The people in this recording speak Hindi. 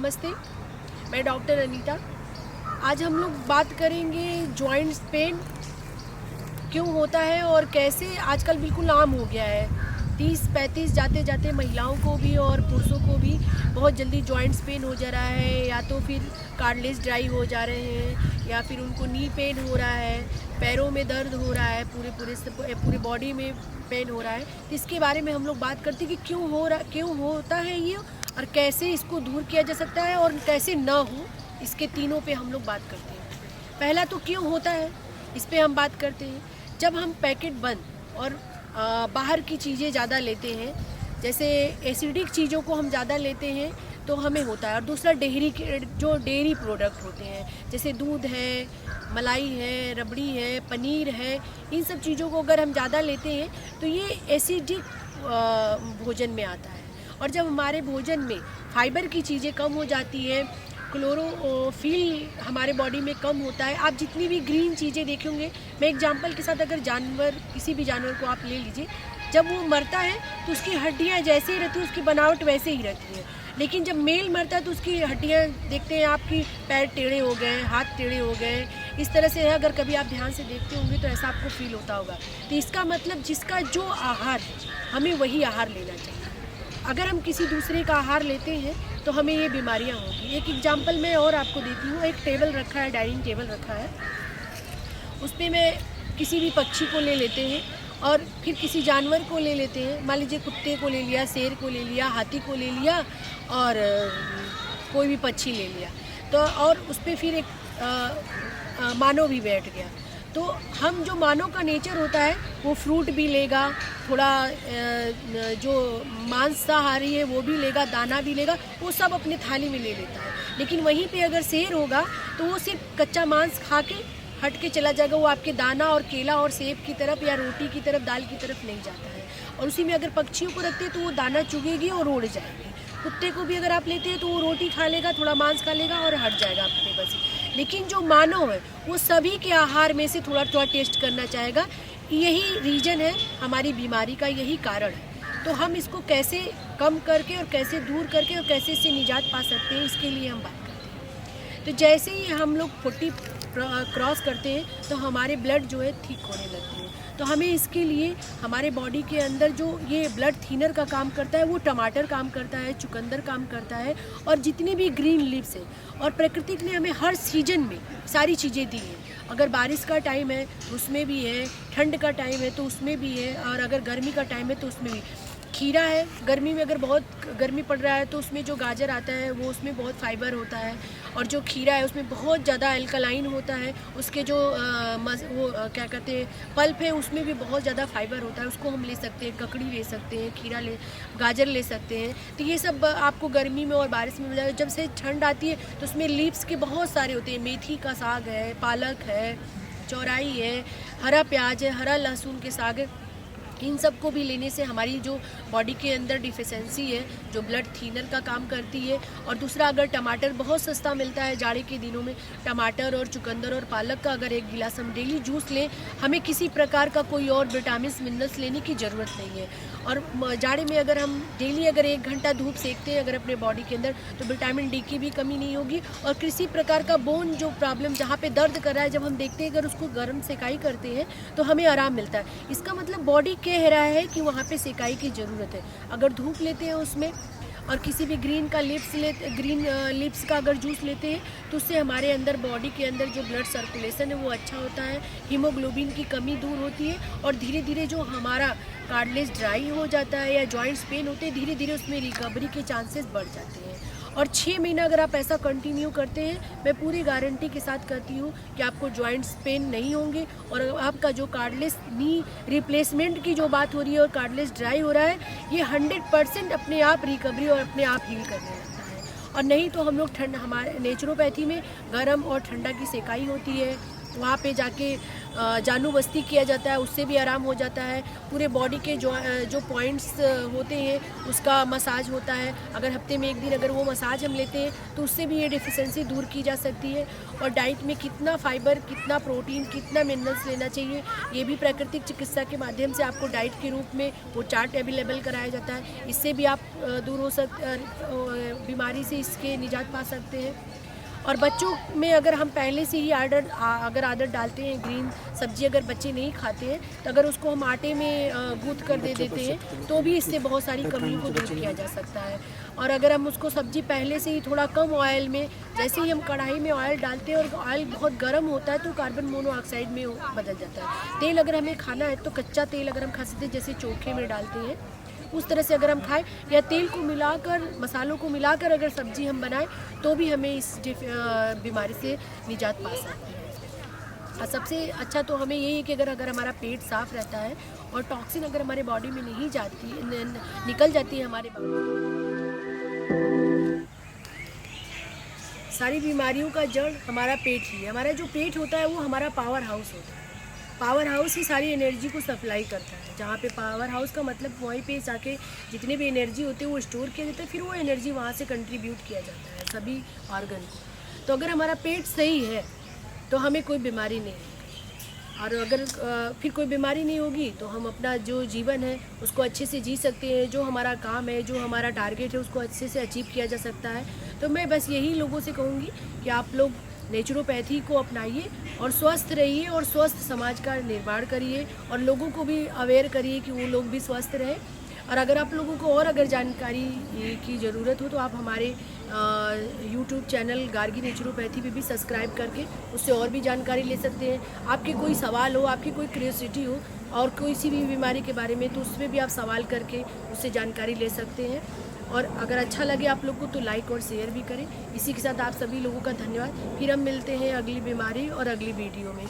नमस्ते, मैं डॉक्टर अनीता। आज हम लोग बात करेंगे जॉइंट्स पेन क्यों होता है और कैसे आजकल बिल्कुल आम हो गया है। 30-35 जाते जाते महिलाओं को भी और पुरुषों को भी बहुत जल्दी जॉइंट्स पेन हो जा रहा है, या तो फिर कार्टिलेज ड्राई हो जा रहे हैं, या फिर उनको नी पेन हो रहा है, पैरों में दर्द हो रहा है, पूरे बॉडी में पेन हो रहा है। इसके बारे में हम लोग बात करते हैं कि क्यों होता है ये, और कैसे इसको दूर किया जा सकता है और कैसे ना हो। इसके तीनों पे हम लोग बात करते हैं। पहला तो क्यों होता है, इस पे हम बात करते हैं। जब हम पैकेट बंद और बाहर की चीज़ें ज़्यादा लेते हैं, जैसे एसिडिक चीज़ों को हम ज़्यादा लेते हैं तो हमें होता है। और दूसरा डेयरी प्रोडक्ट होते हैं, जैसे दूध है, मलाई है, रबड़ी है, पनीर है, इन सब चीज़ों को अगर हम ज़्यादा लेते हैं तो ये एसिडिक भोजन में आता है। और जब हमारे भोजन में फाइबर की चीज़ें कम हो जाती है, क्लोरोफिल हमारे बॉडी में कम होता है। आप जितनी भी ग्रीन चीज़ें देखेंगे, मैं एग्जांपल के साथ अगर किसी भी जानवर को आप ले लीजिए, जब वो मरता है तो उसकी हड्डियाँ जैसे ही रहती है, उसकी बनावट वैसे ही रहती है। लेकिन जब मेल मरता है तो उसकी हड्डियाँ देखते हैं आपकी पैर टेढ़े हो गए, हाथ टेढ़े हो गए, इस तरह से है। अगर कभी आप ध्यान से देखते होंगे तो ऐसा आपको फील होता होगा। तो इसका मतलब जिसका जो आहार है, हमें वही आहार लेना चाहिए। अगर हम किसी दूसरे का आहार लेते हैं तो हमें ये बीमारियां होंगी। एक एग्जांपल मैं और आपको देती हूँ। एक टेबल रखा है, डाइनिंग टेबल रखा है, उस पर मैं किसी भी पक्षी को ले लेते हैं और फिर किसी जानवर को ले लेते हैं। मान लीजिए कुत्ते को ले लिया, शेर को ले लिया, हाथी को ले लिया और कोई भी पक्षी ले लिया, तो और उस पर फिर एक मानव भी बैठ गया। तो हम जो मानव का नेचर होता है वो फ्रूट भी लेगा, थोड़ा जो मांसाहारी है वो भी लेगा, दाना भी लेगा, वो सब अपने थाली में ले लेता है। लेकिन वहीं पे अगर शेर होगा तो वो सिर्फ कच्चा मांस खा के हट के चला जाएगा, वो आपके दाना और केला और सेब की तरफ या रोटी की तरफ, दाल की तरफ नहीं जाता है। और उसी में अगर पक्षियों को रखते हैं तो वो दाना चुगेगी और उड़ जाएगी। कुत्ते को भी अगर आप लेते हैं तो वो रोटी खा लेगा, थोड़ा मांस खा लेगा और हट जाएगा आपके पास। लेकिन जो मानव है वो सभी के आहार में से थोड़ा थोड़ा टेस्ट करना चाहेगा। यही रीजन है हमारी बीमारी का, यही कारण है। तो हम इसको कैसे कम करके और कैसे दूर करके और कैसे इससे निजात पा सकते हैं, इसके लिए हम बात करते हैं। तो जैसे ही हम लोग 40 क्रॉस करते हैं तो हमारे ब्लड जो है थिक होने लगते हैं। तो हमें इसके लिए हमारे बॉडी के अंदर जो ये ब्लड थिनर का काम करता है, वो टमाटर काम करता है, चुकंदर काम करता है, और जितने भी ग्रीन लीव्स हैं। और प्रकृति ने हमें हर सीजन में सारी चीज़ें दी हैं। अगर बारिश का टाइम है तो उसमें भी है, ठंड का टाइम है तो उसमें भी है, और अगर गर्मी का टाइम है तो उसमें भी। खीरा है, गर्मी में अगर बहुत गर्मी पड़ रहा है तो उसमें जो गाजर आता है वो उसमें बहुत फाइबर होता है। और जो खीरा है उसमें बहुत ज़्यादा अल्कलाइन होता है, उसके जो क्या कहते हैं पल्प है, उसमें भी बहुत ज़्यादा फाइबर होता है। उसको हम ले सकते हैं, ककड़ी ले सकते हैं, गाजर ले सकते हैं। तो ये सब आपको गर्मी में और बारिश में मिल जाएगा। जब से ठंड आती है तो उसमें लीव्स के बहुत सारे होते हैं। मेथी का साग है, पालक है, चौराई है, हरा प्याज है, हरा लहसुन के साग है। इन सब को भी लेने से हमारी जो बॉडी के अंदर डिफिशेंसी है, जो ब्लड थिनर का काम करती है। और दूसरा, अगर टमाटर बहुत सस्ता मिलता है जाड़े के दिनों में, टमाटर और चुकंदर और पालक का अगर एक गिलास हम डेली जूस लें, हमें किसी प्रकार का कोई और विटामिन मिनरल्स लेने की ज़रूरत नहीं है। और जाड़े में अगर हम डेली अगर 1 घंटा धूप सेकते हैं अगर अपने बॉडी के अंदर, तो विटामिन डी की भी कमी नहीं होगी। और किसी प्रकार का बोन जो प्रॉब्लम जहाँ पे दर्द कर रहा है, जब हम देखते हैं अगर उसको गर्म सेकाई करते हैं तो हमें आराम मिलता है। इसका मतलब बॉडी कह रहा है कि वहाँ पे सेकाई की ज़रूरत है। अगर धूप लेते हैं उसमें और किसी भी ग्रीन लिप्स का अगर जूस लेते हैं तो उससे हमारे अंदर बॉडी के अंदर जो ब्लड सर्कुलेशन है वो अच्छा होता है, हीमोग्लोबिन की कमी दूर होती है, और धीरे धीरे जो हमारा कार्टिलेज ड्राई हो जाता है या जॉइंट्स पेन होते हैं, धीरे धीरे उसमें रिकवरी के चांसेस बढ़ जाते हैं। और 6 महीना अगर आप ऐसा कंटिन्यू करते हैं, मैं पूरी गारंटी के साथ कहती हूँ कि आपको जॉइंट्स पेन नहीं होंगे। और आपका जो कार्टिलेज नी रिप्लेसमेंट की जो बात हो रही है और कार्टिलेज ड्राई हो रहा है, ये 100% अपने आप रिकवरी और अपने आप हील करने लगता है। और नहीं तो हम लोग हमारे नेचुरोपैथी में गर्म और ठंडा की सेकाई होती है, वहाँ पे जाके जानू बस्ती किया जाता है, उससे भी आराम हो जाता है। पूरे बॉडी के जो पॉइंट्स होते हैं उसका मसाज होता है। अगर हफ्ते में एक दिन अगर वो मसाज हम लेते हैं तो उससे भी ये डिफिशेंसी दूर की जा सकती है। और डाइट में कितना फाइबर, कितना प्रोटीन, कितना मिनरल्स लेना चाहिए, ये भी प्राकृतिक चिकित्सा के माध्यम से आपको डाइट के रूप में वो चार्ट अवेलेबल कराया जाता है। इससे भी आप दूर हो बीमारी से इसके निजात पा सकते हैं। और बच्चों में अगर हम पहले से ही अगर आदत डालते हैं, ग्रीन सब्जी अगर बच्चे नहीं खाते हैं तो अगर उसको हम आटे में गूँथ कर दे देते हैं तो भी इससे बहुत सारी कमियों को दूर किया जा सकता है। और अगर हम उसको सब्जी पहले से ही थोड़ा कम ऑयल में, जैसे ही हम कढ़ाई में ऑयल डालते हैं और ऑयल बहुत गर्म होता है तो कार्बन मोनोऑक्साइड में बदल जाता है। तेल अगर हमें खाना है तो कच्चा तेल अगर हम खा सकते हैं, जैसे चोखे में डालते हैं उस तरह से अगर हम खाएं, या तेल को मिलाकर, मसालों को मिलाकर अगर सब्जी हम बनाएं तो भी हमें इस बीमारी से निजात पा सकते हैं। और सबसे अच्छा तो हमें यही है कि अगर हमारा पेट साफ़ रहता है और टॉक्सिन अगर हमारे बॉडी में नहीं जाती, निकल जाती है हमारे सारी बीमारियों का जड़ हमारा पेट ही है। हमारा जो पेट होता है वो हमारा पावर हाउस होता है। पावर हाउस ही सारी एनर्जी को सप्लाई करता है। जहाँ पे पावर हाउस का मतलब वहीं पे जाके जितने भी एनर्जी होती है वो स्टोर किया जाता है, फिर वो एनर्जी वहाँ से कंट्रीब्यूट किया जाता है सभी ऑर्गन को। तो अगर हमारा पेट सही है तो हमें कोई बीमारी नहीं है, और अगर फिर कोई बीमारी नहीं होगी तो हम अपना जो जीवन है उसको अच्छे से जी सकते हैं। जो हमारा काम है, जो हमारा टारगेट है, उसको अच्छे से अचीव किया जा सकता है। तो मैं बस यही लोगों से कहूँगी कि आप लोग नेचुरोपैथी को अपनाइए और स्वस्थ रहिए और स्वस्थ समाज का निर्माण करिए, और लोगों को भी अवेयर करिए कि वो लोग भी स्वस्थ रहें। और अगर आप लोगों को और अगर जानकारी की ज़रूरत हो तो आप हमारे यूट्यूब चैनल गार्गी नेचुरोपैथी पे भी सब्सक्राइब करके उससे और भी जानकारी ले सकते हैं। आपके कोई सवाल हो, आपकी कोई क्यूरियोसिटी हो और किसी भी बीमारी के बारे में, तो उसमें भी आप सवाल करके उससे जानकारी ले सकते हैं। और अगर अच्छा लगे आप लोग को तो लाइक और शेयर भी करें। इसी के साथ आप सभी लोगों का धन्यवाद। फिर हम मिलते हैं अगली बीमारी और अगली वीडियो में।